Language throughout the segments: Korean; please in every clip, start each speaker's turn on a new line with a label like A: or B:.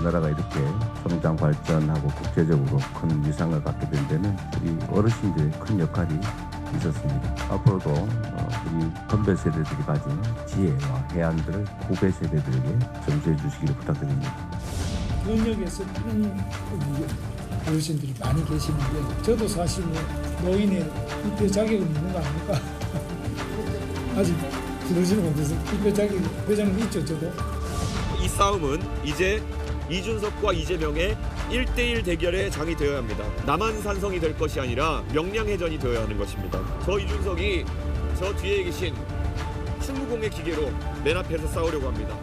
A: 우리나라가 이렇게 성장 발전하고 국제적으로 큰 위상을 갖게 된 데는 우리 어르신들의 큰 역할이 있었습니다. 앞으로도 우리 건배 세대들이 가진 지혜와 해안들을 후배 세대들에게 전수해 주시기를 부탁드립니다.
B: 현역에서 그런 어르신들이 많이 계시는데 저도 사실 노인의 입회 자격은 있는 거 아닙니까? 아직 들어지는 못해서 입회 자격 회장은 있죠, 저도.
C: 이 싸움은 이제 이준석과 이재명의 1대1 대결의 장이 되어야 합니다. 남한산성이 될 것이 아니라 명량해전이 되어야 하는 것입니다. 저 이준석이 저 뒤에 계신 충무공의 기계로 맨 앞에서 싸우려고 합니다.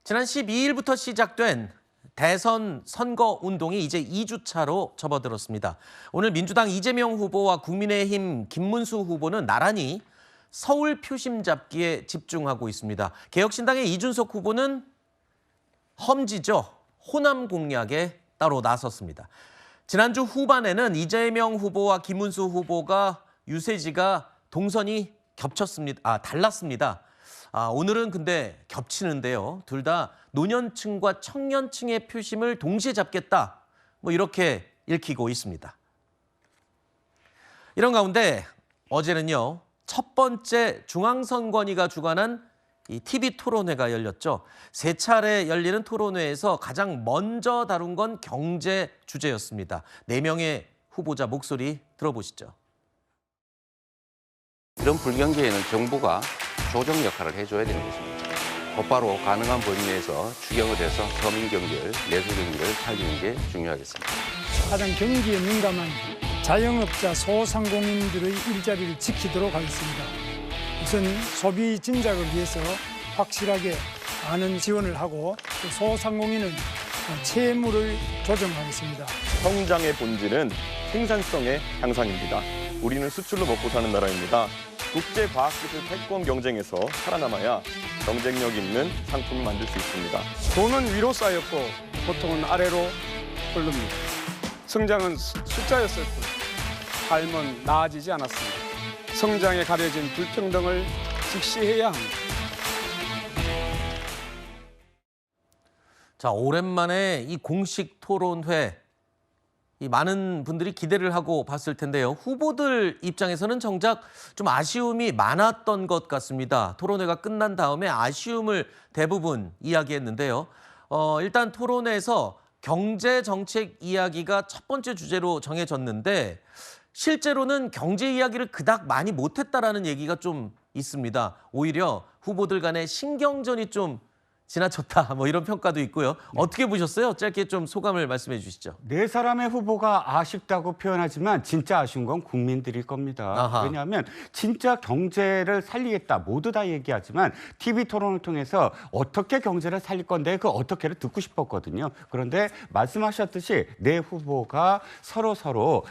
D: 지난 12일부터 시작된 대선 선거 운동이 이제 2주차로 접어들었습니다. 오늘 민주당 이재명 후보와 국민의힘 김문수 후보는 나란히 서울 표심 잡기에 집중하고 있습니다. 개혁신당의 이준석 후보는 험지죠. 호남 공략에 따로 나섰습니다. 지난주 후반에는 이재명 후보와 김문수 후보가 유세지가 동선이 달랐습니다. 오늘은 근데 겹치는데요. 둘 다 노년층과 청년층의 표심을 동시에 잡겠다. 이렇게 읽히고 있습니다. 이런 가운데 어제는요. 첫 번째 중앙선관위가 주관한 이 TV 토론회가 열렸죠. 세 차례 열리는 토론회에서 가장 먼저 다룬 건 경제 주제였습니다. 4명의 후보자 목소리 들어보시죠.
E: 이런 불경기에는 정부가 조정 역할을 해줘야 되는 것입니다. 곧바로 가능한 범위 내에서 추경을 해서 서민 경제를, 내수 경제를 살리는 게 중요하겠습니다.
B: 가장 경기에 민감한 자영업자 소상공인들의 일자리를 지키도록 하겠습니다. 우선 소비 진작을 위해서 확실하게 많은 지원을 하고 또 소상공인은 채무를 조정하겠습니다.
F: 성장의 본질은 생산성의 향상입니다. 우리는 수출로 먹고 사는 나라입니다. 국제과학기술 패권 경쟁에서 살아남아야 경쟁력 있는 상품을 만들 수 있습니다.
G: 돈은 위로 쌓였고 보통은 아래로 흐릅니다. 성장은 숫자였을 뿐 삶은 나아지지 않았습니다. 성장에 가려진 불평등을 직시해야 합니다.
D: 자, 오랜만에 이 공식 토론회 많은 분들이 기대를 하고 봤을 텐데요. 후보들 입장에서는 정작 좀 아쉬움이 많았던 것 같습니다. 토론회가 끝난 다음에 아쉬움을 대부분 이야기했는데요. 일단 토론회에서 경제 정책 이야기가 첫 번째 주제로 정해졌는데 실제로는 경제 이야기를 그닥 많이 못했다라는 얘기가 좀 있습니다. 오히려 후보들 간의 신경전이 좀 지나쳤다 이런 평가도 있고요. 어떻게 보셨어요? 짧게 좀 소감을 말씀해 주시죠.
H: 네 사람의 후보가 아쉽다고 표현하지만 진짜 아쉬운 건 국민들일 겁니다.
D: 아하.
H: 왜냐하면 진짜 경제를 살리겠다 모두 다 얘기하지만 TV 토론을 통해서 어떻게 경제를 살릴 건데 그 어떻게를 듣고 싶었거든요. 그런데 말씀하셨듯이 네 후보가 서로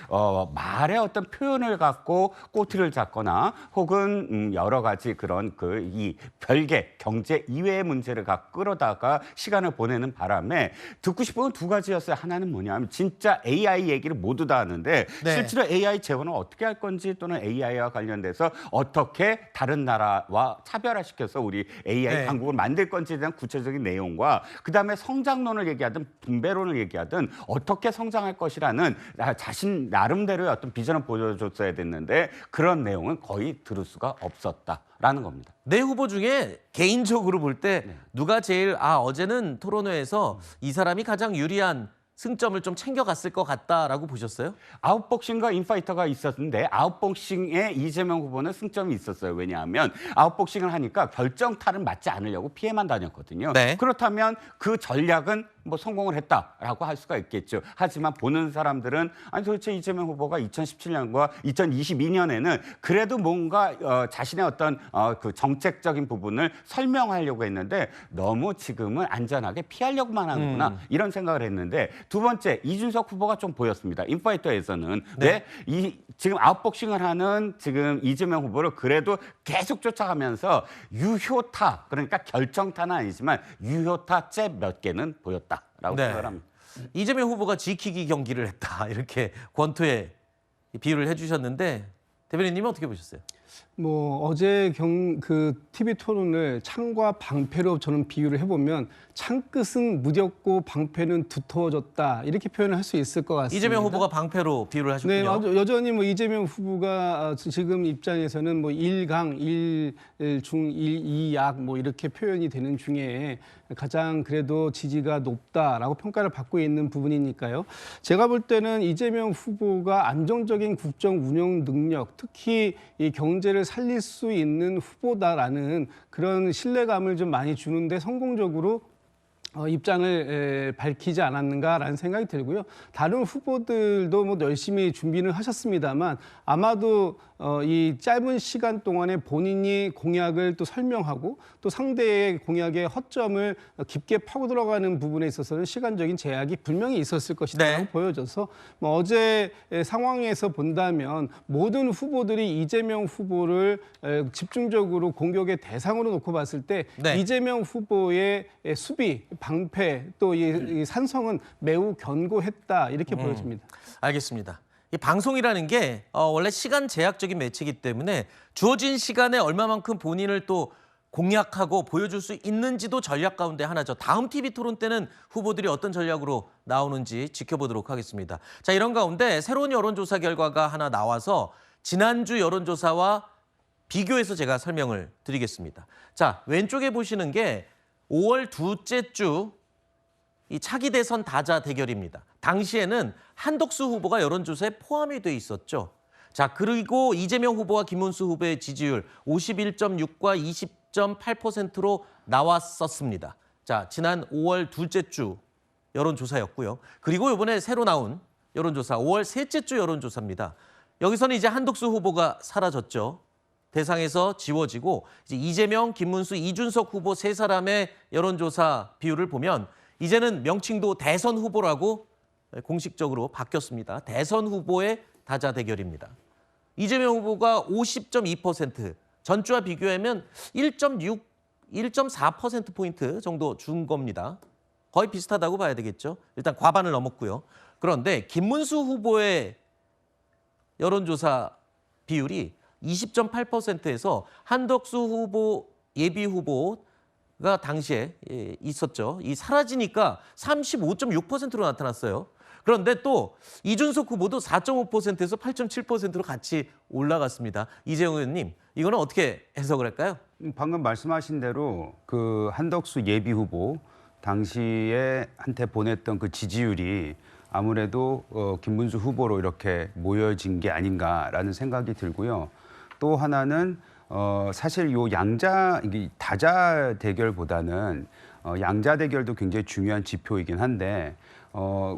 H: 말의 어떤 표현을 갖고 꼬투리를 잡거나 혹은 여러 가지 그런 이 별개 경제 이외의 문제를 갖고 끌어다가 시간을 보내는 바람에 듣고 싶은 건 두 가지였어요. 하나는 뭐냐면 진짜 AI 얘기를 모두 다 하는데
D: 네.
H: 실제로 AI 재원을 어떻게 할 건지 또는 AI와 관련돼서 어떻게 다른 나라와 차별화시켜서 우리 AI
D: 네.
H: 강국을 만들 건지에 대한 구체적인 내용과 그다음에 성장론을 얘기하든 분배론을 얘기하든 어떻게 성장할 것이라는 자신 나름대로의 어떤 비전을 보여줬어야 됐는데 그런 내용은 거의 들을 수가 없었다라는 겁니다.
D: 네 후보 중에 개인적으로 볼 때 누가 제일 어제는 토론회에서 이 사람이 가장 유리한 승점을 좀 챙겨갔을 것 같다라고 보셨어요?
H: 아웃복싱과 인파이터가 있었는데 아웃복싱에 이재명 후보는 승점이 있었어요. 왜냐하면 아웃복싱을 하니까 결정타를 맞지 않으려고 피해만 다녔거든요.
D: 네.
H: 그렇다면 그 전략은 성공을 했다라고 할 수가 있겠죠. 하지만 보는 사람들은 아니 도대체 이재명 후보가 2017년과 2022년에는 그래도 뭔가 자신의 어떤 그 정책적인 부분을 설명하려고 했는데 너무 지금은 안전하게 피하려고만 하는구나 이런 생각을 했는데 두 번째 이준석 후보가 좀 보였습니다. 인파이터에서는
D: 네.
H: 지금 아웃복싱을 하는 지금 이재명 후보를 그래도 계속 쫓아가면서 유효타 그러니까 결정타는 아니지만 유효타째 몇 개는 보였다라고 생각을 합니다.
D: 이재명 후보가 지키기 경기를 했다 이렇게 권투에 비유를 해주셨는데 대변인님은 어떻게 보셨어요?
I: 뭐 어제 그 TV 토론을 창과 방패로 저는 비유를 해보면 창 끝은 무뎠고 방패는 두터워졌다 이렇게 표현을 할 수 있을 것 같습니다.
D: 이재명 후보가 방패로 비유를 하셨군요.
I: 네, 여전히 뭐 이재명 후보가 지금 입장에서는 뭐 1강, 1중, 2약 뭐 이렇게 표현이 되는 중에 가장 그래도 지지가 높다라고 평가를 받고 있는 부분이니까요. 제가 볼 때는 이재명 후보가 안정적인 국정 운영 능력, 특히 이 경제를 살릴 수 있는 후보다라는 그런 신뢰감을 좀 많이 주는데 성공적으로 입장을 밝히지 않았는가라는 생각이 들고요. 다른 후보들도 뭐 열심히 준비는 하셨습니다만 아마도 이 짧은 시간 동안에 본인이 공약을 또 설명하고 또 상대의 공약의 허점을 깊게 파고 들어가는 부분에 있어서는 시간적인 제약이 분명히 있었을 것이라고
D: 네.
I: 보여져서 뭐 어제 상황에서 본다면 모든 후보들이 이재명 후보를 집중적으로 공격의 대상으로 놓고 봤을 때
D: 네.
I: 이재명 후보의 수비, 방패 또 이 산성은 매우 견고했다 이렇게 보여집니다.
D: 알겠습니다. 이 방송이라는 게 원래 시간 제약적인 매체이기 때문에 주어진 시간에 얼마만큼 본인을 또 공략하고 보여줄 수 있는지도 전략 가운데 하나죠. 다음 TV 토론 때는 후보들이 어떤 전략으로 나오는지 지켜보도록 하겠습니다. 자, 이런 가운데 새로운 여론조사 결과가 하나 나와서 지난주 여론조사와 비교해서 제가 설명을 드리겠습니다. 자, 왼쪽에 보시는 게 5월 둘째 주 이 차기 대선 다자 대결입니다. 당시에는 한덕수 후보가 여론조사에 포함이 돼 있었죠. 자, 그리고 이재명 후보와 김문수 후보의 지지율 51.6과 20.8%로 나왔었습니다. 자, 지난 5월 둘째 주 여론조사였고요. 그리고 이번에 새로 나온 여론조사 5월 셋째 주 여론조사입니다. 여기서는 이제 한덕수 후보가 사라졌죠. 대상에서 지워지고 이제 이재명, 김문수, 이준석 후보 세 사람의 여론조사 비율을 보면 이제는 명칭도 대선 후보라고 공식적으로 바뀌었습니다. 대선 후보의 다자 대결입니다. 이재명 후보가 50.2%, 전주와 비교하면 1.4%포인트 정도 준 겁니다. 거의 비슷하다고 봐야 되겠죠. 일단 과반을 넘었고요. 그런데 김문수 후보의 여론조사 비율이 20.8%에서 한덕수 후보, 예비 후보가 당시에 있었죠. 이 사라지니까 35.6%로 나타났어요. 그런데 또 이준석 후보도 4.5%에서 8.7%로 같이 올라갔습니다. 이재용 의원님, 이거는 어떻게 해석을 할까요?
H: 방금 말씀하신 대로 그 한덕수 예비 후보 당시에 한테 보냈던 그 지지율이 아무래도 김문수 후보로 이렇게 모여진 게 아닌가라는 생각이 들고요. 또 하나는 사실 요 다자 대결보다는 양자 대결도 굉장히 중요한 지표이긴 한데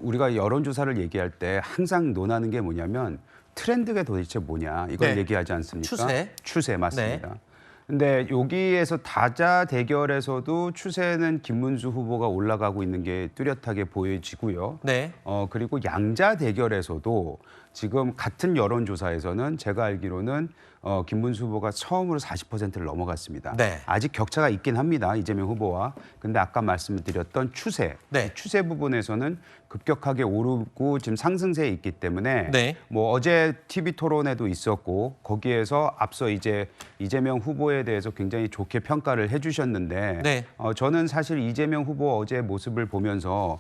H: 우리가 여론조사를 얘기할 때 항상 논하는 게 뭐냐면 트렌드가 도대체 뭐냐 이걸
D: 네.
H: 얘기하지 않습니까?
D: 추세.
H: 맞습니다. 근데 여기에서 다자 대결에서도 추세는 김문수 후보가 올라가고 있는 게 뚜렷하게 보여지고요.
D: 네.
H: 그리고 양자 대결에서도 지금 같은 여론조사에서는 제가 알기로는 김문수 후보가 처음으로 40%를 넘어갔습니다.
D: 네.
H: 아직 격차가 있긴 합니다. 이재명 후보와. 근데 아까 말씀드렸던 추세,
D: 네.
H: 추세 부분에서는 급격하게 오르고 지금 상승세에 있기 때문에
D: 네.
H: 뭐 어제 TV 토론에도 있었고 거기에서 앞서 이제 이재명 후보에 대해서 굉장히 좋게 평가를 해주셨는데
D: 네.
H: 저는 사실 이재명 후보 어제 모습을 보면서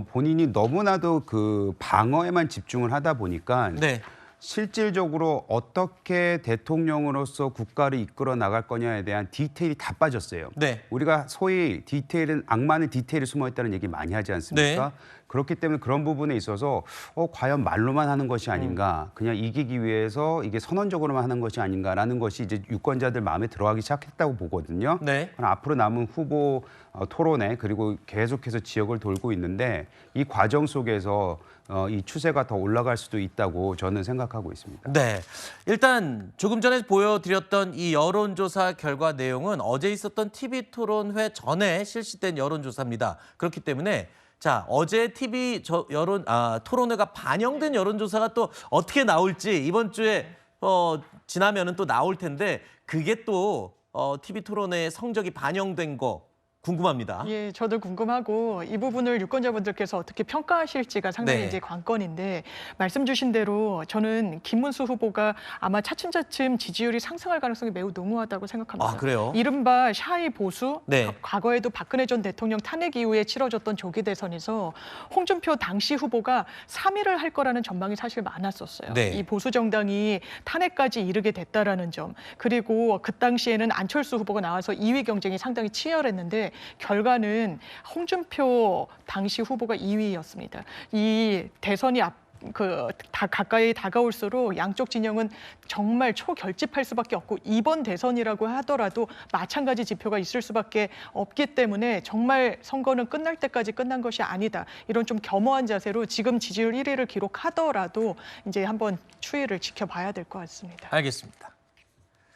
H: 본인이 너무나도 그 방어에만 집중을 하다 보니까
D: 네.
H: 실질적으로 어떻게 대통령으로서 국가를 이끌어 나갈 거냐에 대한 디테일이 다 빠졌어요.
D: 네.
H: 우리가 소위 디테일은 악마는 디테일에 숨어 있다는 얘기 많이 하지 않습니까?
D: 네.
H: 그렇기 때문에 그런 부분에 있어서 과연 말로만 하는 것이 아닌가, 그냥 이기기 위해서 이게 선언적으로만 하는 것이 아닌가라는 것이 이제 유권자들 마음에 들어가기 시작했다고 보거든요.
D: 네.
H: 앞으로 남은 후보 토론회 그리고 계속해서 지역을 돌고 있는데 이 과정 속에서 이 추세가 더 올라갈 수도 있다고 저는 생각하고 있습니다.
D: 네. 일단 조금 전에 보여드렸던 이 여론조사 결과 내용은 어제 있었던 TV 토론회 전에 실시된 여론조사입니다. 그렇기 때문에 자, 어제 TV 토론회가 반영된 여론조사가 또 어떻게 나올지 이번 주에 지나면은 또 나올 텐데 그게 또 TV 토론회의 성적이 반영된 거 궁금합니다.
J: 예, 저도 궁금하고 이 부분을 유권자분들께서 어떻게 평가하실지가 상당히
D: 네.
J: 이제 관건인데 말씀 주신 대로 저는 김문수 후보가 아마 차츰차츰 지지율이 상승할 가능성이 매우 농후하다고 생각합니다.
D: 아, 그래요?
J: 이른바 샤이 보수,
D: 네.
J: 과거에도 박근혜 전 대통령 탄핵 이후에 치러졌던 조기 대선에서 홍준표 당시 후보가 3위를 할 거라는 전망이 사실 많았었어요.
D: 네.
J: 이 보수 정당이 탄핵까지 이르게 됐다라는 점, 그리고 그 당시에는 안철수 후보가 나와서 2위 경쟁이 상당히 치열했는데 결과는 홍준표 당시 후보가 2위였습니다. 이 대선이 가까이 다가올수록 양쪽 진영은 정말 초결집할 수밖에 없고 이번 대선이라고 하더라도 마찬가지 지표가 있을 수밖에 없기 때문에 정말 선거는 끝날 때까지 끝난 것이 아니다. 이런 좀 겸허한 자세로 지금 지지율 1위를 기록하더라도 이제 한번 추이를 지켜봐야 될 것 같습니다.
D: 알겠습니다.